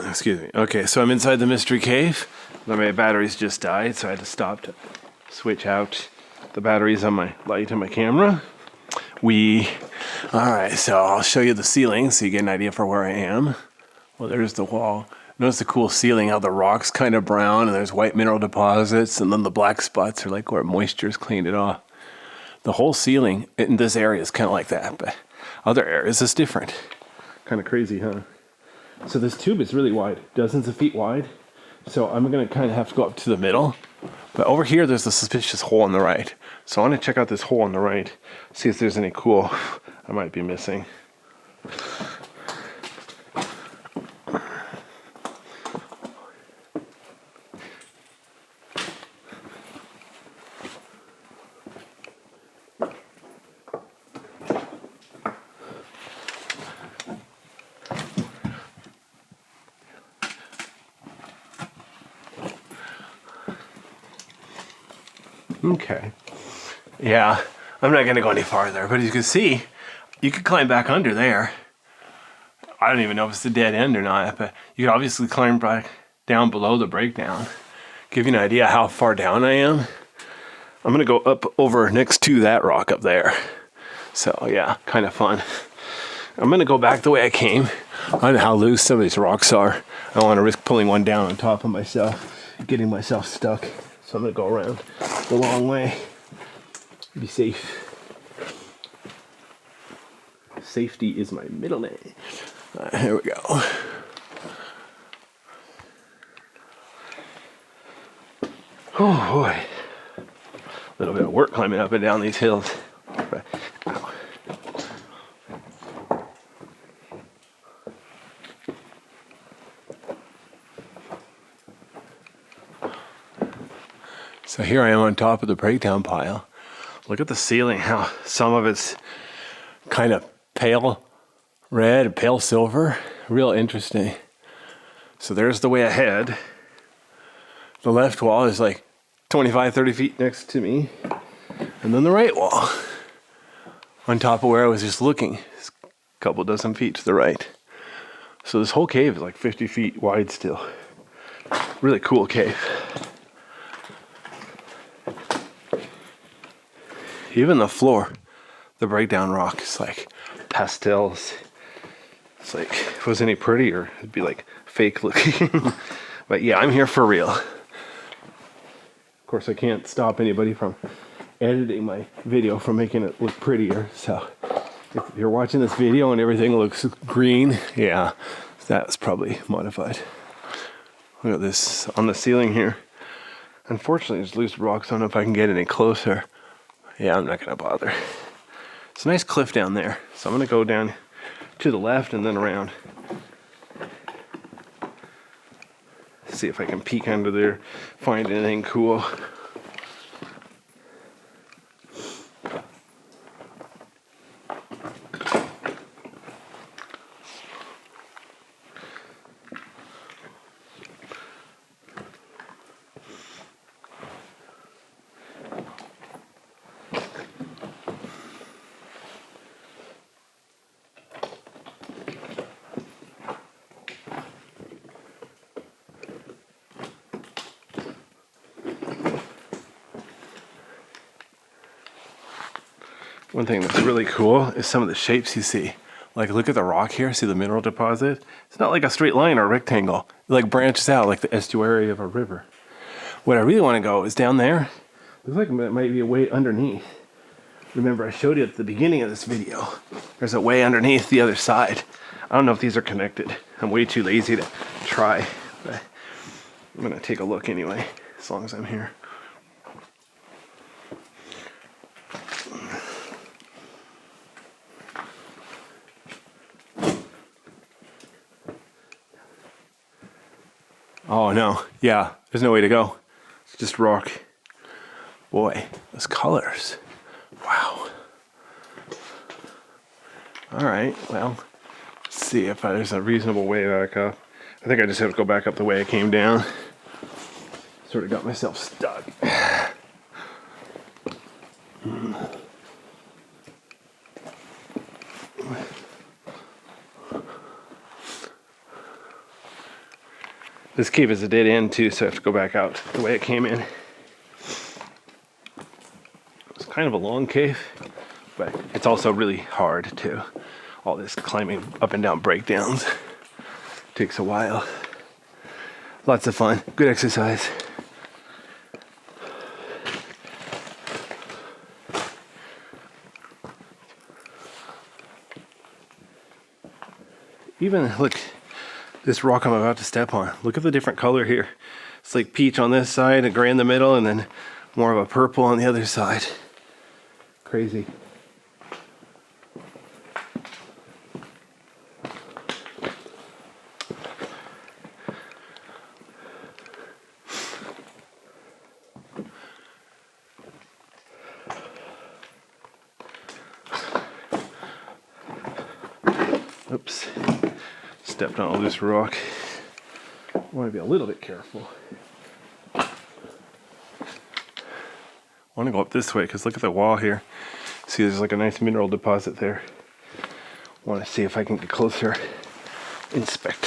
Excuse me. Okay, so I'm inside the mystery cave. My batteries just died, so I had to stop to switch out the batteries on my light and my camera. Alright, so I'll show you the ceiling so you get an idea for where I am. Well, there's the wall. Notice the cool ceiling, how the rock's kind of brown and there's white mineral deposits, and then the black spots are like where moisture's cleaned it off. The whole ceiling in this area is kind of like that, but other areas is different. Kind of crazy, huh? So this tube is really wide, dozens of feet wide. So I'm going to kind of have to go up to the middle. But over here, there's a suspicious hole on the right. So I want to check out this hole on the right, see if there's any cool I might be missing. Okay. Yeah, I'm not going to go any farther, but as you can see, you could climb back under there. I don't even know if it's a dead end or not, but you could obviously climb back down below the breakdown. Give you an idea how far down I am. I'm going to go up over next to that rock up there. So yeah, kind of fun. I'm going to go back the way I came. I don't know how loose some of these rocks are. I don't want to risk pulling one down on top of myself, getting myself stuck. So I'm going to go around the long way. Be safe. Safety is my middle name. Here we go. Oh boy. A little bit of work climbing up and down these hills. Ow. So here I am on top of the breakdown pile. Look at the ceiling, how some of it's kind of pale red, pale silver. Real interesting. So there's the way ahead. The left wall is like 25, 30 feet next to me. And then the right wall, on top of where I was just looking, is a couple dozen feet to the right. So this whole cave is like 50 feet wide still. Really cool cave. Even the floor, the breakdown rock is like pastels. It's like, if it was any prettier, it'd be like fake looking. But yeah, I'm here for real. Of course, I can't stop anybody from editing my video from making it look prettier. So if you're watching this video and everything looks green, yeah, that's probably modified. Look at this on the ceiling here. Unfortunately, there's loose rocks. I don't know if I can get any closer. Yeah, I'm not going to bother. It's a nice cliff down there. So I'm going to go down to the left and then around. See if I can peek under there, find anything cool. One thing that's really cool is some of the shapes you see. Like, look at the rock here. See the mineral deposit? It's not like a straight line or a rectangle. It like branches out like the estuary of a river. What I really want to go is down there. Looks like it might be a way underneath. Remember, I showed you at the beginning of this video. There's a way underneath the other side. I don't know if these are connected. I'm way too lazy to try. But I'm going to take a look anyway, as long as I'm here. Oh no, yeah, there's no way to go. It's just rock. Boy, those colors. Wow. Alright, well, let's see if there's a reasonable way back up. I think I just have to go back up the way I came down. Sort of got myself stuck. This cave is a dead end too, so I have to go back out the way it came in. It's kind of a long cave, but it's also really hard too. All this climbing up and down breakdowns takes a while. Lots of fun, good exercise. Even look, this rock I'm about to step on. Look at the different color here. It's like peach on this side, a gray in the middle, and then more of a purple on the other side. Crazy. Oops, stepped on a loose rock. I want to be a little bit careful. I want to go up this way because look at the wall here. See, there's like a nice mineral deposit there. I want to see if I can get closer, inspect.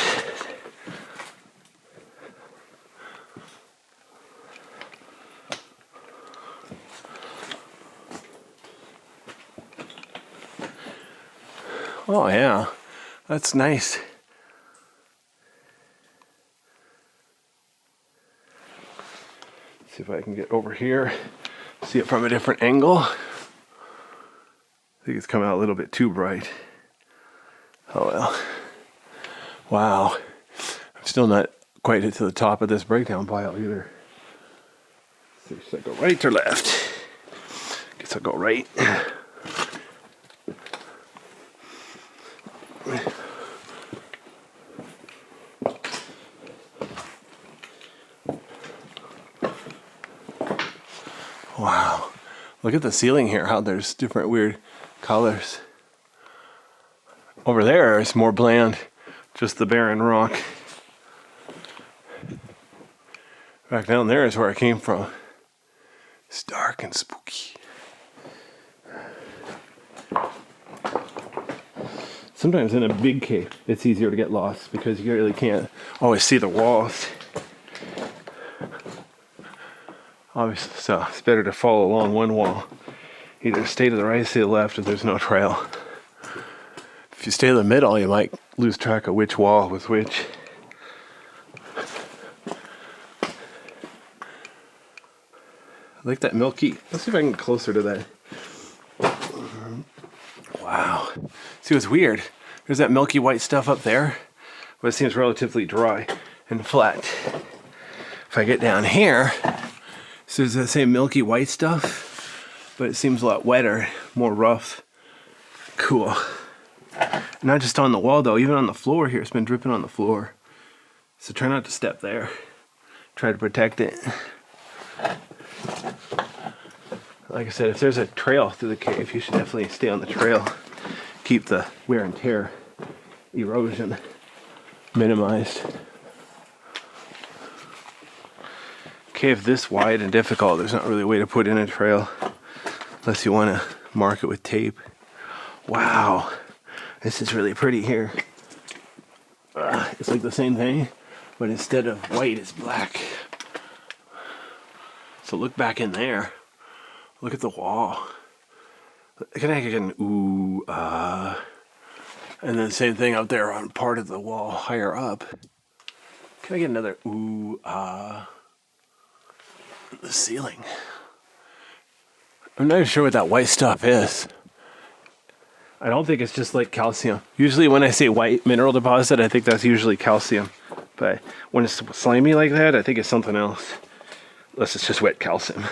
Oh yeah, that's nice. See if I can get over here, see it from a different angle. I think it's coming out a little bit too bright. Oh well. Wow. I'm still not quite to the top of this breakdown pile either. See, should I go right or left? Guess I'll go right. Wow. Look at the ceiling here, how there's different weird colors. Over there it's more bland, just the barren rock. Back down there is where I came from. It's dark and spooky. Sometimes in a big cave, it's easier to get lost because you really can't always see the walls. Obviously, so it's better to follow along one wall. Either stay to the right, stay to the left if there's no trail. If you stay in the middle, you might lose track of which wall was which. I like that milky. Let's see if I can get closer to that. Wow. See what's weird? There's that milky white stuff up there, but it seems relatively dry and flat. If I get down here, so there's that same milky white stuff, but it seems a lot wetter, more rough. Cool. Not just on the wall though, even on the floor here, it's been dripping on the floor. So try not to step there. Try to protect it. Like I said, if there's a trail through the cave, you should definitely stay on the trail. Keep the wear and tear, erosion minimized. Cave this wide and difficult, there's not really a way to put in a trail unless you want to mark it with tape. Wow, this is really pretty here. It's like the same thing, but instead of white, it's black. So look back in there. Look at the wall. Can I get an ooh, and then same thing out there on part of the wall higher up. Can I get another ooh, the ceiling? I'm not even sure what that white stuff is. I don't think it's just like calcium. Usually when I say white mineral deposit, I think that's usually calcium. But when it's slimy like that, I think it's something else. Unless it's just wet calcium.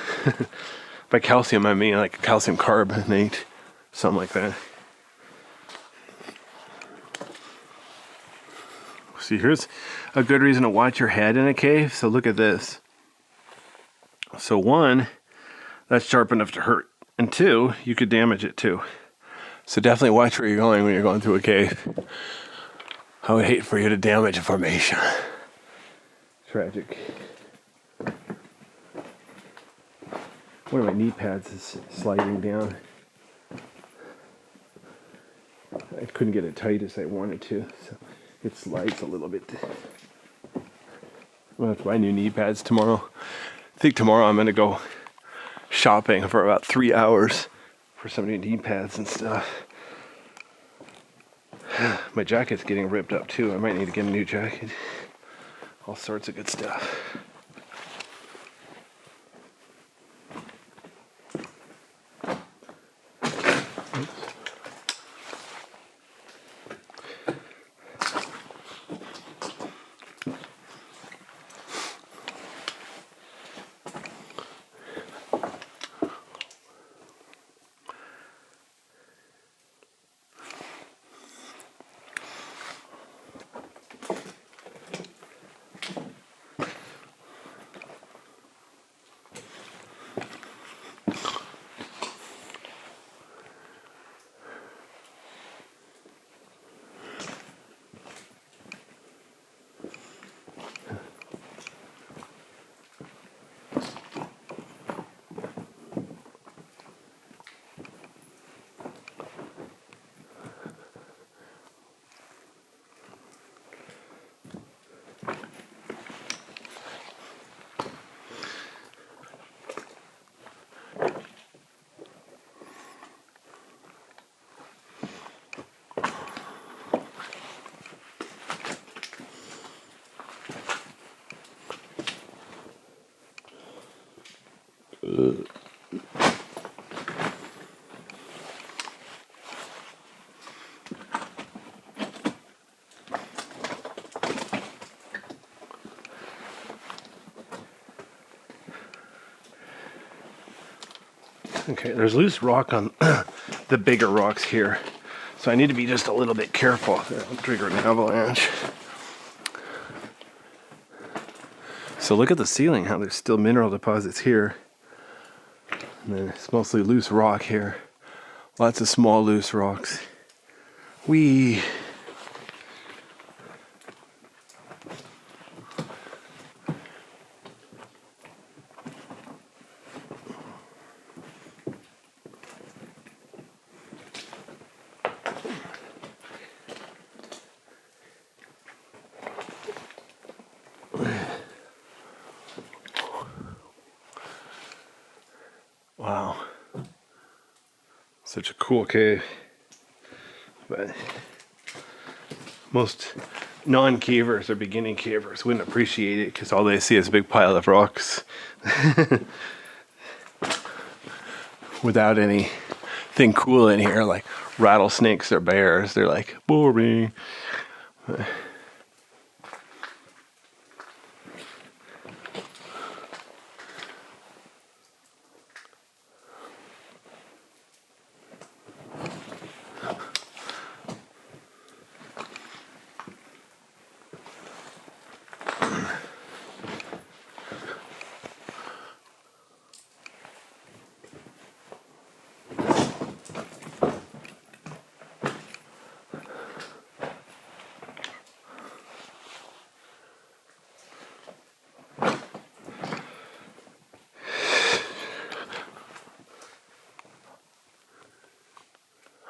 By calcium, I mean like calcium carbonate, something like that. See, here's a good reason to watch your head in a cave. So look at this. So one, that's sharp enough to hurt. And two, you could damage it too. So definitely watch where you're going when you're going through a cave. I would hate for you to damage a formation. Tragic. One of my knee pads is sliding down. I couldn't get it tight as I wanted to, so it slides a little bit. I'm gonna have to buy new knee pads tomorrow. I think tomorrow I'm gonna go shopping for about 3 hours for some new knee pads and stuff. My jacket's getting ripped up too. I might need to get a new jacket. All sorts of good stuff. Okay, there's loose rock on the bigger rocks here, so I need to be just a little bit careful. I'll trigger an avalanche. So look at the ceiling, how there's still mineral deposits here. And then it's mostly loose rock here. Lots of small loose rocks. Whee! Wow. Such a cool cave. But most non-cavers or beginning cavers wouldn't appreciate it because all they see is a big pile of rocks without anything cool in here like rattlesnakes or bears. They're like, boring.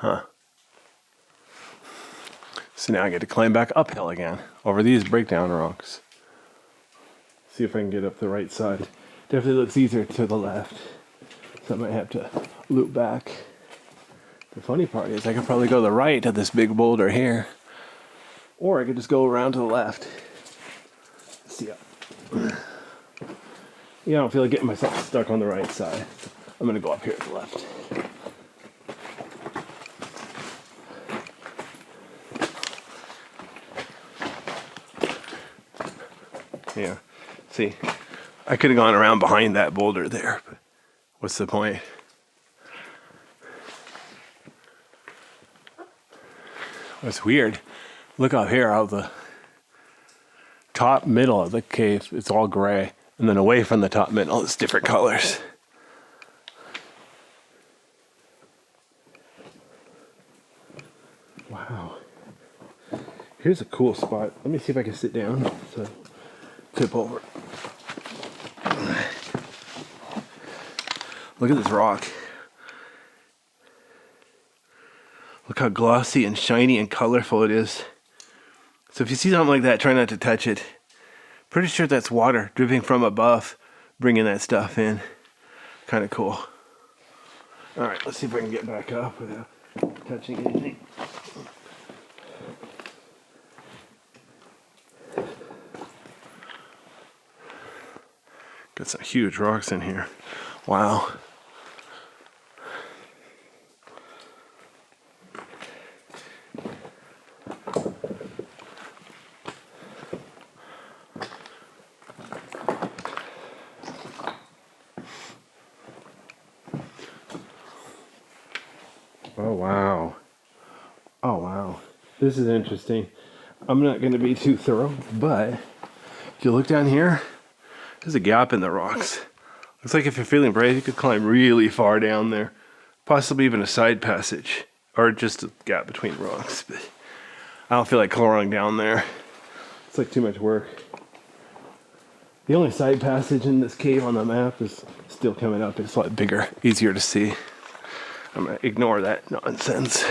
Huh. So now I get to climb back uphill again over these breakdown rocks. See if I can get up the right side. Definitely looks easier to the left, so I might have to loop back. The funny part is I could probably go to the right to this big boulder here, or I could just go around to the left. See ya. Yeah, I don't feel like getting myself stuck on the right side. I'm gonna go up here to the left. Yeah, see, I could have gone around behind that boulder there, but what's the point? It's weird. Look up here how the top middle of the cave, it's all gray. And then away from the top middle, it's different colors. Wow. Here's a cool spot. Let me see if I can sit down so tip over. Look at this rock. Look how glossy and shiny and colorful it is. So if you see something like that, try not to touch it. Pretty sure that's water dripping from above, bringing that stuff in. Kind of cool. All right, let's see if I can get back up without touching anything. Got some huge rocks in here. Wow. Oh, wow. Oh, wow. This is interesting. I'm not going to be too thorough, but if you look down here, there's a gap in the rocks. Looks like if you're feeling brave, you could climb really far down there. Possibly even a side passage, or just a gap between rocks. But I don't feel like crawling down there. It's like too much work. The only side passage in this cave on the map is still coming up. It's a lot bigger, easier to see. I'm going to ignore that nonsense.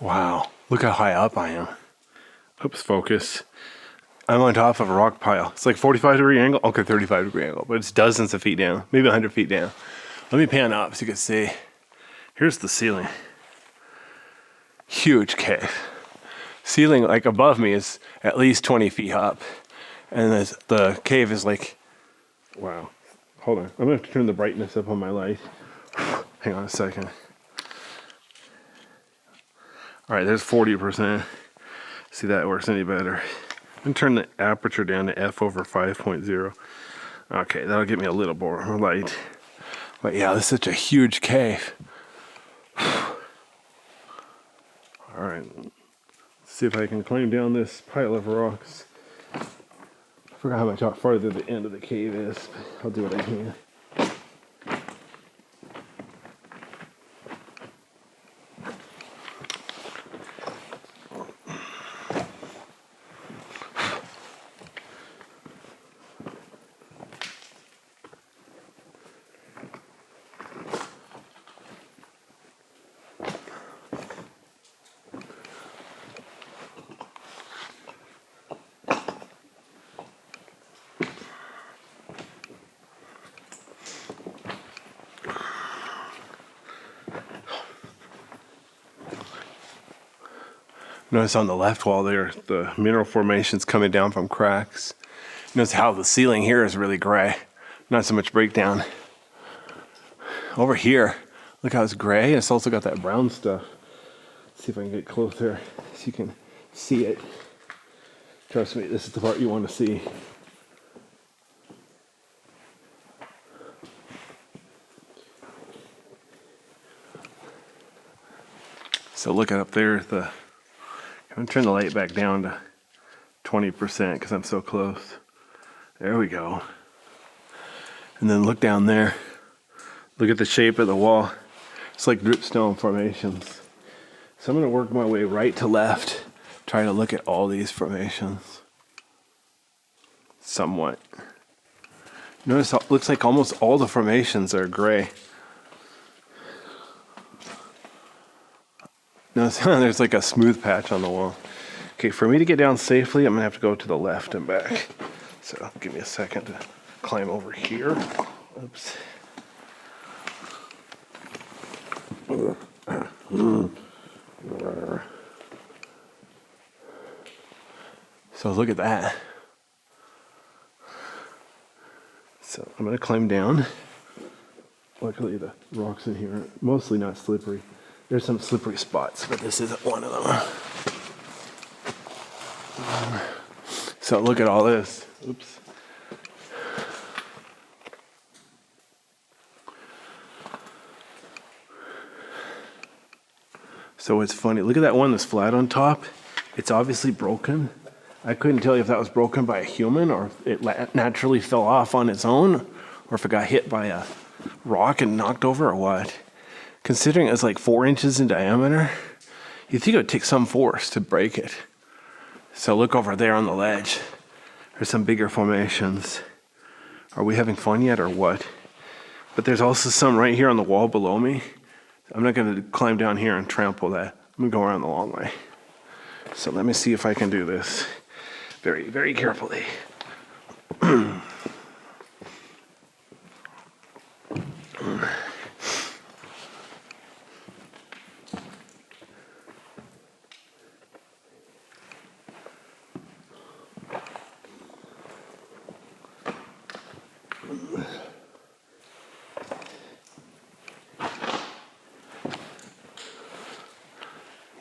Wow, look how high up I am. Oops, focus. I'm on top of a rock pile. It's like 45-degree angle. Okay, 35-degree angle, but it's dozens of feet down, maybe 100 feet down. Let me pan up so you can see. Here's the ceiling. Huge cave. Ceiling like above me is at least 20 feet up. And the cave is like, wow. Hold on, I'm gonna have to turn the brightness up on my light. Hang on a second. All right, there's 40%. See if that works any better. I'm gonna turn the aperture down to f/5.0. Okay, that'll get me a little more light. But yeah, this is such a huge cave. All right, let's see if I can climb down this pile of rocks. I forgot how much farther the end of the cave is, but I'll do what I can. Notice on the left wall there, the mineral formations coming down from cracks. Notice how the ceiling here is really gray, not so much breakdown. Over here, look how it's gray. It's also got that brown stuff. Let's see if I can get closer so you can see it. Trust me, this is the part you want to see. So look up there, I'm gonna turn the light back down to 20% because I'm so close. There we go. And then look down there. Look at the shape of the wall. It's like dripstone formations. So I'm gonna work my way right to left, try to look at all these formations. Somewhat. Notice it looks like almost all the formations are gray. Notice there's like a smooth patch on the wall. Okay, for me to get down safely, I'm gonna have to go to the left and back. So give me a second to climb over here. Oops. So look at that. So I'm going to climb down. Luckily the rocks in here are mostly not slippery. There's some slippery spots, but this isn't one of them. So look at all this. Oops. So it's funny. Look at that one that's flat on top. It's obviously broken. I couldn't tell you if that was broken by a human or if it naturally fell off on its own or if it got hit by a rock and knocked over or what. Considering it's like 4 inches in diameter, you'd think it would take some force to break it. So look over there on the ledge. There's some bigger formations. Are we having fun yet or what? But there's also some right here on the wall below me. I'm not going to climb down here and trample that. I'm going to go around the long way. So let me see if I can do this very, very carefully.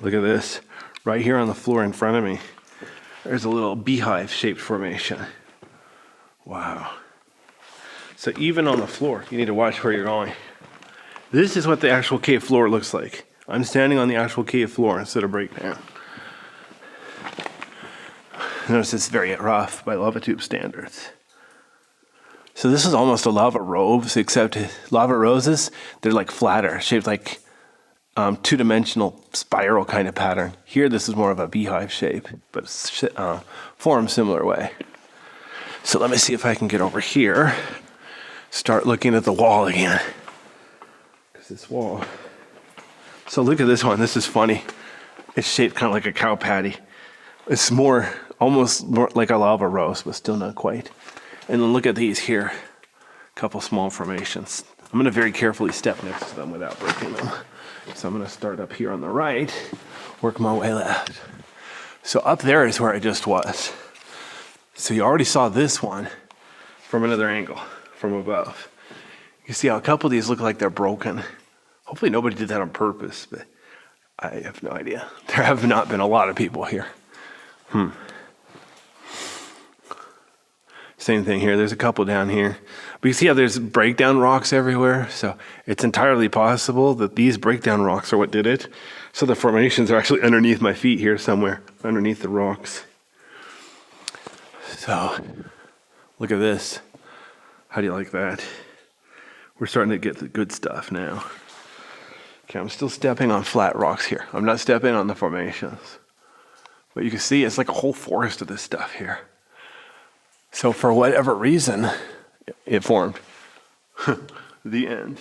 Look at this. Right here on the floor in front of me, there's a little beehive-shaped formation. Wow. So even on the floor, you need to watch where you're going. This is what the actual cave floor looks like. I'm standing on the actual cave floor instead of breakdown. Notice it's very rough by lava tube standards. So this is almost a lava rose, except lava roses, they're like flatter, shaped like two-dimensional spiral kind of pattern. Here, this is more of a beehive shape, but formed similar way. So let me see if I can get over here, start looking at the wall again. Because this wall. So look at this one. This is funny. It's shaped kind of like a cow patty. It's almost more like a lava rose, but still not quite. And then look at these here. A couple small formations. I'm going to very carefully step next to them without breaking them. So I'm going to start up here on the right, work my way left. So up there is where I just was. So you already saw this one from another angle, from above. You see how a couple of these look like they're broken. Hopefully nobody did that on purpose, but I have no idea. There have not been a lot of people here. Same thing here. There's a couple down here. But you see how there's breakdown rocks everywhere? So it's entirely possible that these breakdown rocks are what did it. So the formations are actually underneath my feet here somewhere, underneath the rocks. So look at this. How do you like that? We're starting to get the good stuff now. Okay, I'm still stepping on flat rocks here. I'm not stepping on the formations. But you can see it's like a whole forest of this stuff here. So for whatever reason, it formed. The end.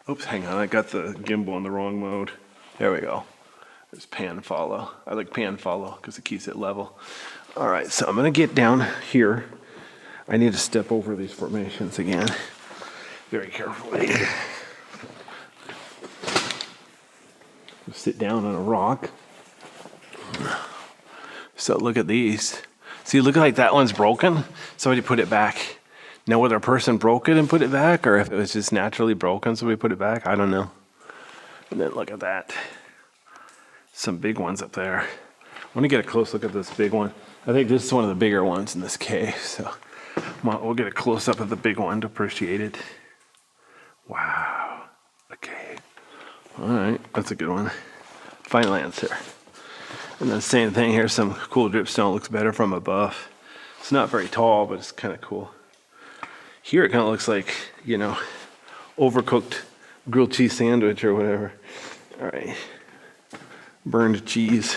Oops, hang on. I got the gimbal in the wrong mode. There we go. There's pan follow. I like pan follow because it keeps it level. All right, so I'm going to get down here. I need to step over these formations again. Very carefully. Sit down on a rock. So look at these. See, look like that one's broken. Somebody put it back. Now whether a person broke it and put it back or if it was just naturally broken, so we put it back, I don't know. And then look at that. Some big ones up there. I want to get a close look at this big one. I think this is one of the bigger ones in this cave. So we'll get a close up of the big one to appreciate it. Wow. Okay. All right. That's a good one. Fine answer. And then same thing here. Some cool dripstone. Looks better from above. It's not very tall, but it's kind of cool. Here it kind of looks like, overcooked grilled cheese sandwich or whatever. All right. Burned cheese.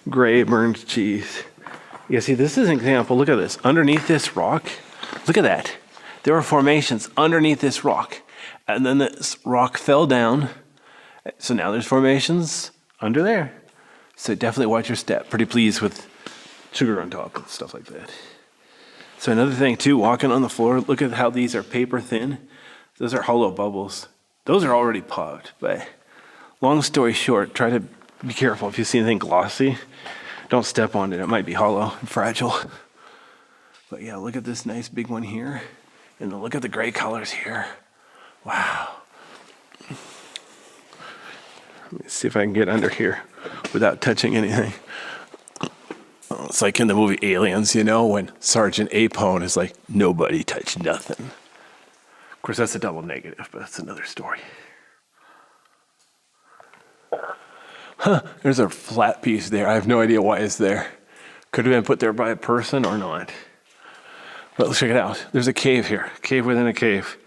Gray burned cheese. Yeah, see, this is an example. Look at this. Underneath this rock, look at that. There are formations underneath this rock. And then this rock fell down. So now there's formations under there. So definitely watch your step. Pretty pleased with sugar on top and stuff like that. So another thing too, walking on the floor, look at how these are paper thin. Those are hollow bubbles. Those are already popped, but long story short, try to be careful. If you see anything glossy, don't step on it. It might be hollow and fragile. But yeah, look at this nice big one here. And then look at the gray colors here. Wow. Let me see if I can get under here without touching anything. It's like in the movie Aliens, you know, when Sergeant Apone is like, nobody touched nothing. Of course, that's a double negative, but that's another story. Huh, there's a flat piece there. I have no idea why it's there. Could have been put there by a person or not. But let's check it out. There's a cave here. Cave within a cave.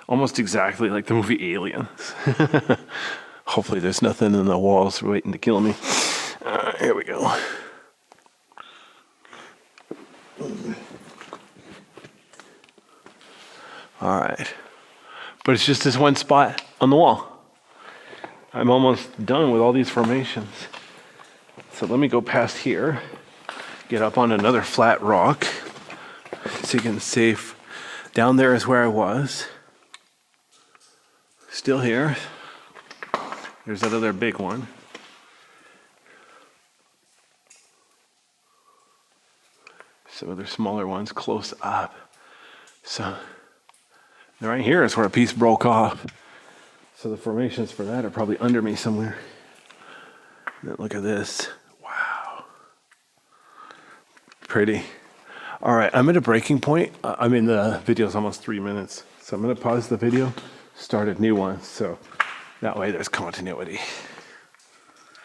Almost exactly like the movie Aliens. Hopefully there's nothing in the walls waiting to kill me. Here we go. All right. But it's just this one spot on the wall. I'm almost done with all these formations. So let me go past here, get up on another flat rock, so you can see down there is where I was. Still here. There's that other big one. Some other smaller ones close up. So right here is where a piece broke off. So the formations for that are probably under me somewhere. And then look at this. Wow. Pretty. All right, I'm at a breaking point. I mean, the video's almost 3 minutes. So I'm going to pause the video, start a new one. So that way there's continuity.